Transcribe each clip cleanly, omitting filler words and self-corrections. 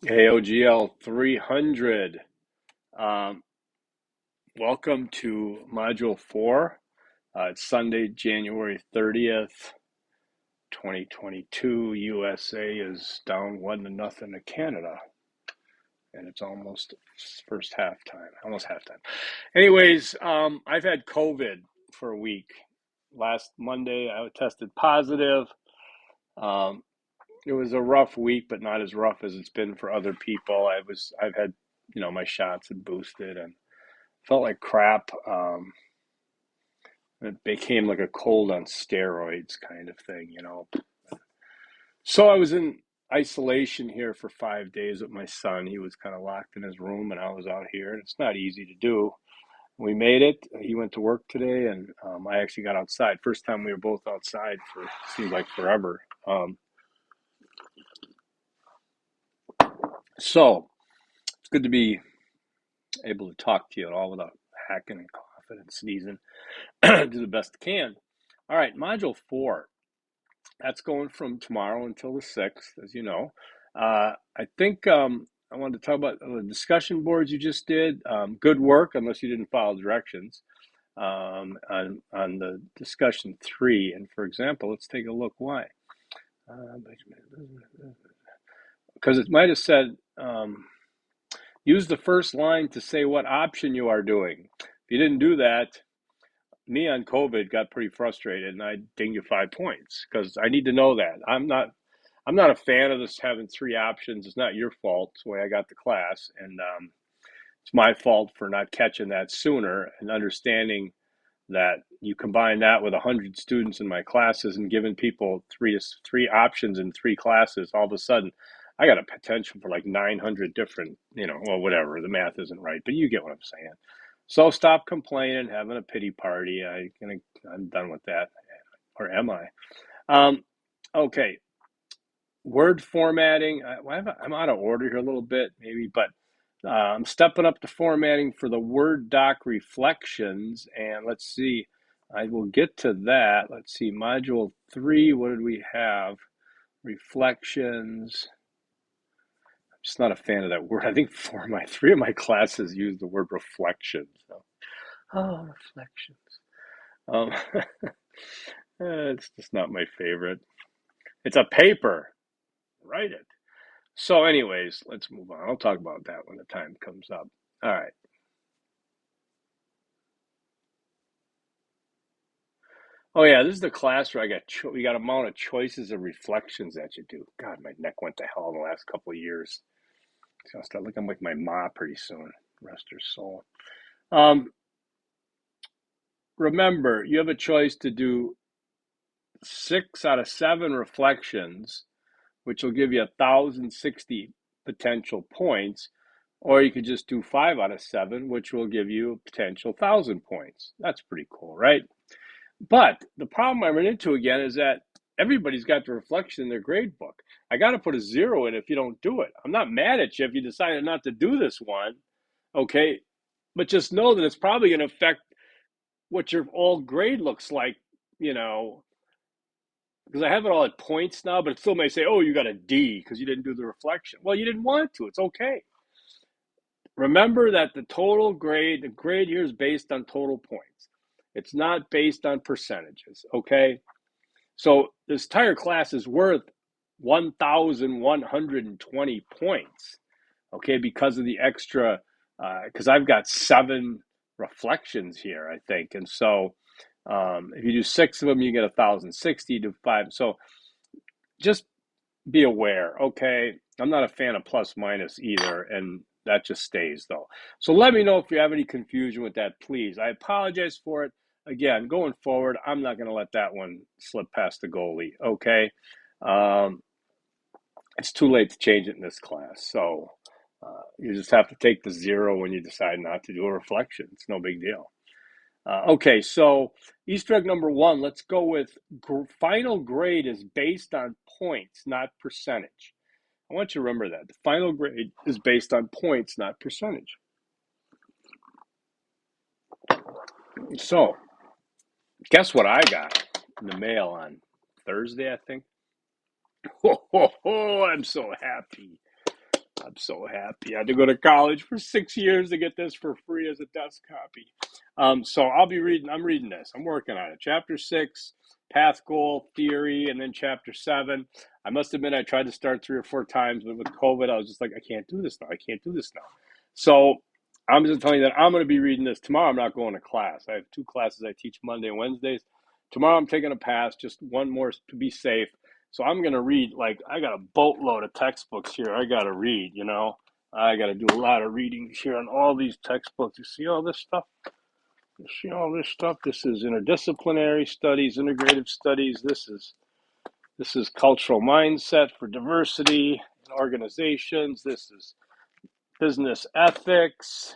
Hey, OGL 300. Um, Welcome to Module 4. It's Sunday, January 30th, 2022. USA is down 1-0 to Canada. And it's almost first halftime, almost halftime. Anyways, I've had COVID for a week. Last Monday, I tested positive. Um, it was a rough week, but not as rough as it's been for other people. I've had, my shots had boosted and felt like crap. It became like a cold on steroids kind of thing. So I was in isolation here for 5 days with my son. He was kind of locked in his room, and I was out here, and it's not easy to do. We made it. He went to work today, and I actually got outside. First time we were both outside for seems like forever. So it's good to be able to talk to you at all without hacking and coughing and sneezing. Do the best I can. All right, module 4. That's going from tomorrow until the 6th, as you know. I think I wanted to talk about the discussion boards you just did. Good work, unless you didn't follow directions on the discussion 3. And for example, let's take a look why. Because it might have said, use the first line to say what option you are doing. If you didn't do that, me on COVID got pretty frustrated, and I ding you 5 points because I need to know that. I'm not a fan of this having 3 options. It's not your fault. It's the way I got the class, and it's my fault for not catching that sooner and understanding that you combine that with 100 students in my classes and giving people three options in 3 classes. All of a sudden, I got a potential for like 900 different, well, whatever. The math isn't right, but you get what I'm saying. So stop complaining, having a pity party. I'm done with that, or am I? Okay, word formatting. I'm out of order here a little bit, maybe, but I'm stepping up the formatting for the Word doc reflections, and let's see. I will get to that. Let's see, module 3. What did we have? Reflections. I'm just not a fan of that word. I think 3 of my classes use the word reflections. So, oh, reflections. Um, it's just not my favorite. It's a paper. Write it. So, anyways, let's move on. I'll talk about that when the time comes up. All right. Oh yeah, this is the class where we got amount of choices of reflections that you do. God, my neck went to hell in the last couple of years. So I'll start looking like my ma pretty soon. Rest her soul. Um, Remember, you have a choice to do 6 out of 7 reflections, which will give you 1,060 potential points, or you could just do 5 out of 7, which will give you a potential 1,000 points. That's pretty cool, right? But the problem I run into again is that everybody's got the reflection in their grade book. I got to put a 0 in if you don't do it. I'm not mad at you if you decided not to do this one, okay? But just know that it's probably going to affect what your all grade looks like, you know, because I have it all at points now, but it still may say, oh, you got a D because you didn't do the reflection. Well, you didn't want to. It's okay. Remember that the grade here is based on total points. It's not based on percentages, okay? So this entire class is worth 1,120 points, okay, because of the extra, because I've got 7 reflections here, I think. And so if you do 6 of them, you get 1,060 to 5. So just be aware, okay? I'm not a fan of plus minus either, and that just stays though. So let me know if you have any confusion with that, please. I apologize for it. Again, going forward, I'm not going to let that one slip past the goalie, okay? Um, it's too late to change it in this class. So you just have to take the 0 when you decide not to do a reflection. It's no big deal. Okay, so Easter egg number 1, let's go with final grade is based on points, not percentage. I want you to remember that. The final grade is based on points, not percentage. So, guess what I got in the mail on Thursday, I think? I'm so happy. I'm so happy. I had to go to college for 6 years to get this for free as a desk copy. So I'm reading this. I'm working on it. Chapter 6, path, goal, theory, and then chapter 7. I must admit, I tried to start 3 or 4 times, but with COVID, I was just like, I can't do this now. I can't do this now. So I'm just telling you that I'm going to be reading this tomorrow. I'm not going to class. I have 2 classes I teach Monday and Wednesdays. Tomorrow I'm taking a pass, just one more to be safe. So I'm going to read, like, I got a boatload of textbooks here I got to read, you know. I got to do a lot of reading here on all these textbooks. You see all this stuff? You see all this stuff? This is interdisciplinary studies, integrative studies. This is cultural mindset for diversity in organizations. This is business ethics.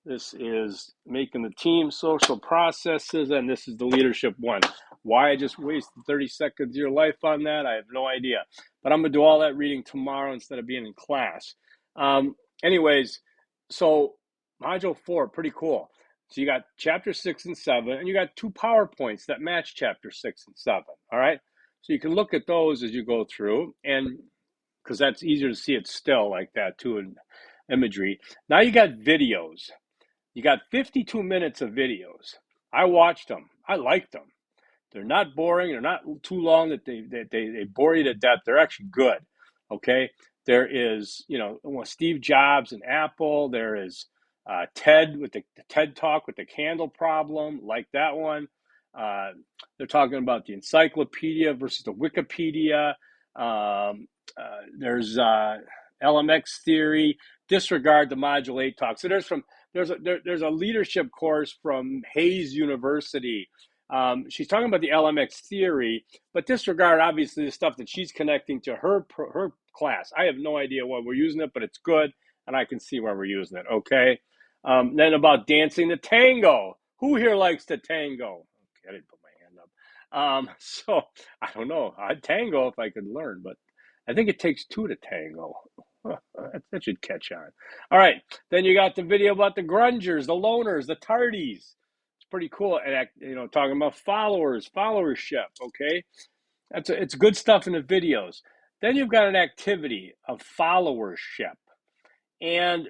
This is making the team, social processes, and this is the leadership one. Why I just wasted 30 seconds of your life on that, I have no idea. But I'm going to do all that reading tomorrow instead of being in class. Anyways, so module 4, pretty cool. So you got chapter 6 and 7, and you got 2 PowerPoints that match chapter 6 and 7, all right? So you can look at those as you go through, and because that's easier to see it still like that too in imagery. Now you got videos. You got 52 minutes of videos. I watched them. I liked them. They're not boring. They're not too long that they bore you to death. They're actually good. Okay. There is, Steve Jobs and Apple. There is TED with the TED Talk with the candle problem, like that one. They're talking about the encyclopedia versus the Wikipedia. There's LMX theory. Disregard the Module 8 talk. So there's a leadership course from Hayes University. She's talking about the LMX theory, but disregard obviously the stuff that she's connecting to her class. I have no idea why we're using it, but it's good, and I can see why we're using it. Okay. Then about dancing the tango. Who here likes to tango? Okay, I didn't put my hand up. So I don't know. I'd tango if I could learn, but I think it takes 2 to tango. That should catch on. All right. Then you got the video about the grungers, the loners, the tardies. It's pretty cool. And, talking about followership. Okay. It's good stuff in the videos. Then you've got an activity of followership. And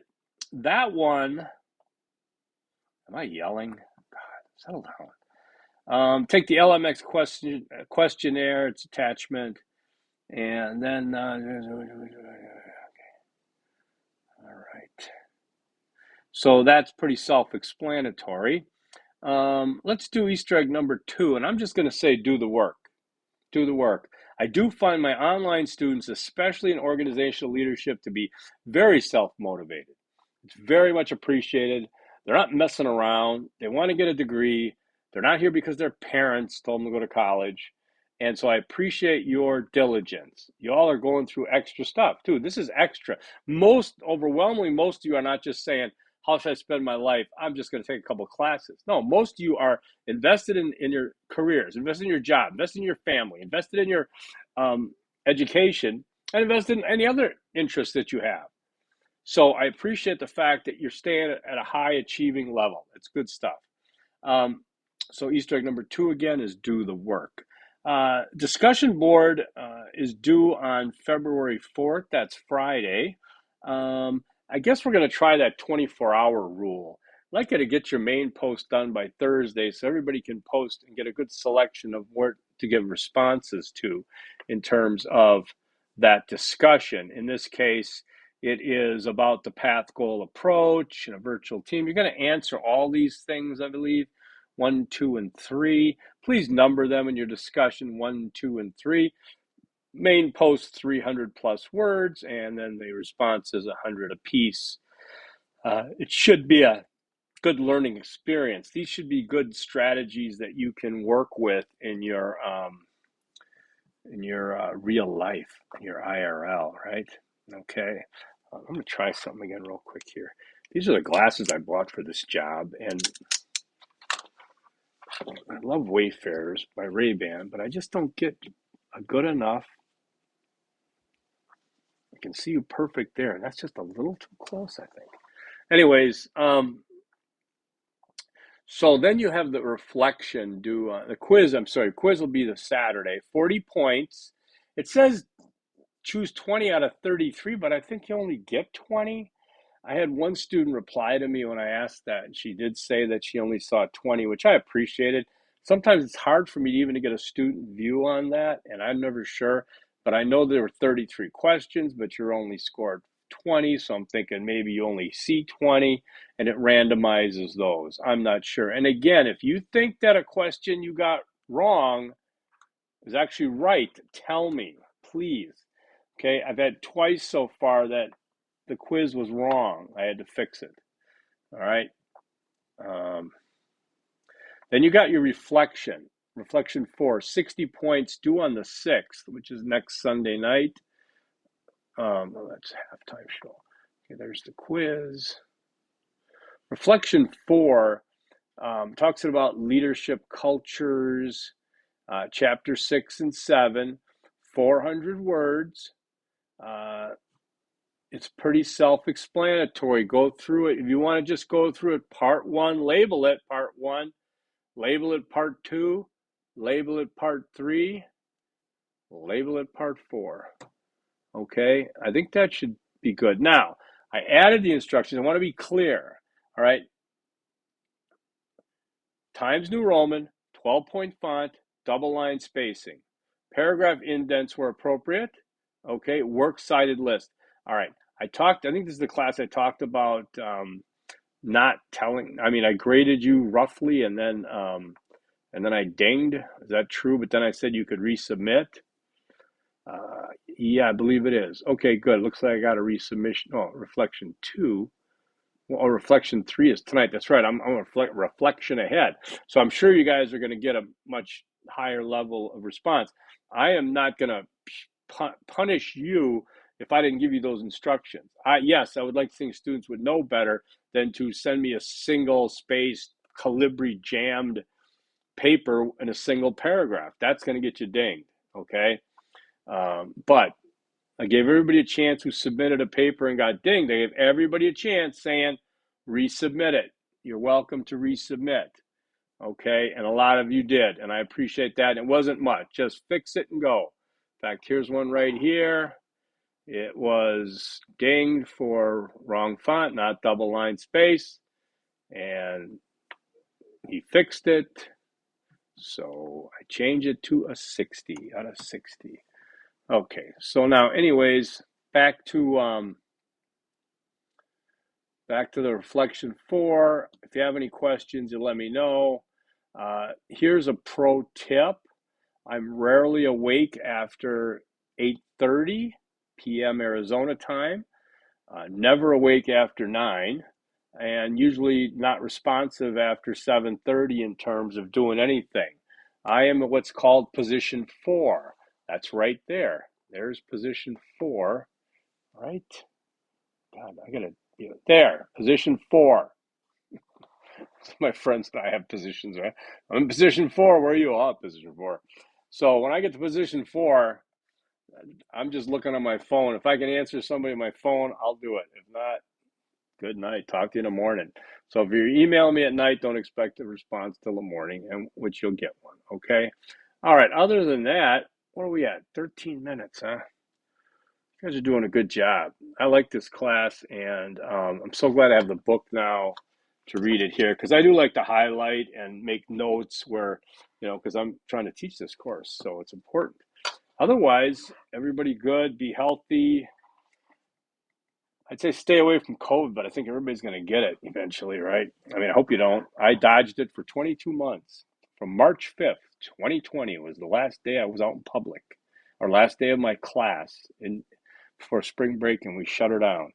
that one, am I yelling? God, settle down. Take the LMX questionnaire, its attachment. And then, all right. So that's pretty self-explanatory. Let's do Easter egg number 2, and I'm just going to say do the work. Do the work. I do find my online students, especially in organizational leadership, to be very self-motivated. It's very much appreciated. They're not messing around. They want to get a degree. They're not here because their parents told them to go to college. And so I appreciate your diligence. You all are going through extra stuff. Dude, this is extra. Overwhelmingly, most of you are not just saying, how should I spend my life? I'm just going to take a couple of classes. No, most of you are invested in your careers, invested in your job, invested in your family, invested in your education, and invested in any other interests that you have. So I appreciate the fact that you're staying at a high achieving level. It's good stuff. So Easter egg number 2 again is do the work. Discussion board is due on February 4th. That's Friday. I guess we're going to try that 24-hour rule. I'd like you to get your main post done by Thursday so everybody can post and get a good selection of what to give responses to in terms of that discussion. In this case, it is about the path goal approach and a virtual team. You're going to answer all these things, I believe, 1, 2, and 3. Please number them in your discussion, 1, 2, and 3. Main post 300 plus words, and then the response is 100 apiece. It should be a good learning experience. These should be good strategies that you can work with in your real life, your IRL, right? Okay. I'm going to try something again real quick here. These are the glasses I bought for this job, and I love Wayfarers by Ray-Ban, but I just don't get a good enough. I can see you perfect there. That's just a little too close, I think. Anyways, so then you have the reflection the quiz. Quiz will be the Saturday, 40 points. It says choose 20 out of 33, but I think you only get 20. I had one student reply to me when I asked that, and she did say that she only saw 20, which I appreciated. Sometimes it's hard for me even to get a student view on that, and I'm never sure. But I know there were 33 questions, but you're only scored 20, so I'm thinking maybe you only see 20, and it randomizes those. I'm not sure. And again, if you think that a question you got wrong is actually right, tell me, please. Okay, I've had twice so far that the quiz was wrong. I had to fix it. All right. Then you got your reflection. Reflection 4, 60 points due on the 6th, which is next Sunday night. That's halftime show. Okay, there's the quiz. Reflection 4 talks about leadership cultures, chapter 6 and 7, 400 words. It's pretty self-explanatory. Go through it. If you want to just go through it, part 1, label it part 1, label it part 2, label it part 3, label it part 4. Okay, I think that should be good. Now, I added the instructions. I want to be clear. All right, Times New Roman, 12-point font, double line spacing. Paragraph indents were appropriate. Okay, works cited list. All right, I think this is the class I talked about not telling. I mean, I graded you roughly, and then I dinged. Is that true? But then I said you could resubmit. Yeah, I believe it is. Okay, good. Looks like I got a resubmission. Oh, reflection 2. Well, reflection 3 is tonight. That's right. I'm a reflection ahead. So I'm sure you guys are going to get a much higher level of response. I am not going to punish you if I didn't give you those instructions. Yes, I would like to think students would know better than to send me a single spaced Calibri jammed paper in a single paragraph. That's going to get you dinged. Okay. But I gave everybody a chance who submitted a paper and got dinged. I gave everybody a chance saying, resubmit it. You're welcome to resubmit. Okay, and a lot of you did, and I appreciate that. It wasn't much, just fix it and go. In fact, here's one right here. It was dinged for wrong font, not double line space, and he fixed it. So I changed it to a 60 out of 60. Okay, so now anyways, back to the reflection 4. If you have any questions, you let me know. Here's a pro tip. I'm rarely awake after 8:30 p.m. Arizona time, never awake after 9, and usually not responsive after 7:30 in terms of doing anything. I am at what's called position 4. That's right there. There's position 4, right? God, I gotta, there, position 4. My friends and I have positions, right? I'm in position 4. Where are you? All position 4. So when I get to position 4, I'm just looking on my phone. If I can answer somebody on my phone, I'll do it. If not, good night. Talk to you in the morning. So if you're emailing me at night, don't expect a response till the morning, and which you'll get one. Okay. All right. Other than that, what are we at? 13 minutes, huh? You guys are doing a good job. I like this class, and I'm so glad I have the book now to read it here, because I do like to highlight and make notes where, because I'm trying to teach this course, so it's important. Otherwise, everybody good, be healthy. I'd say stay away from COVID, but I think everybody's going to get it eventually, right? I mean, I hope you don't. I dodged it for 22 months. From March 5th, 2020 was the last day I was out in public, or last day of my class before spring break, and we shut her down.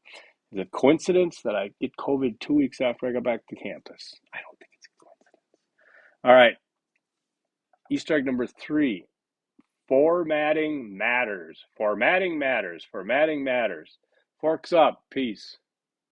Is it a coincidence that I get COVID 2 weeks after I got back to campus? I don't think it's a coincidence. All right. Easter egg number 3. Formatting matters. Formatting matters. Formatting matters. Forks up. Peace.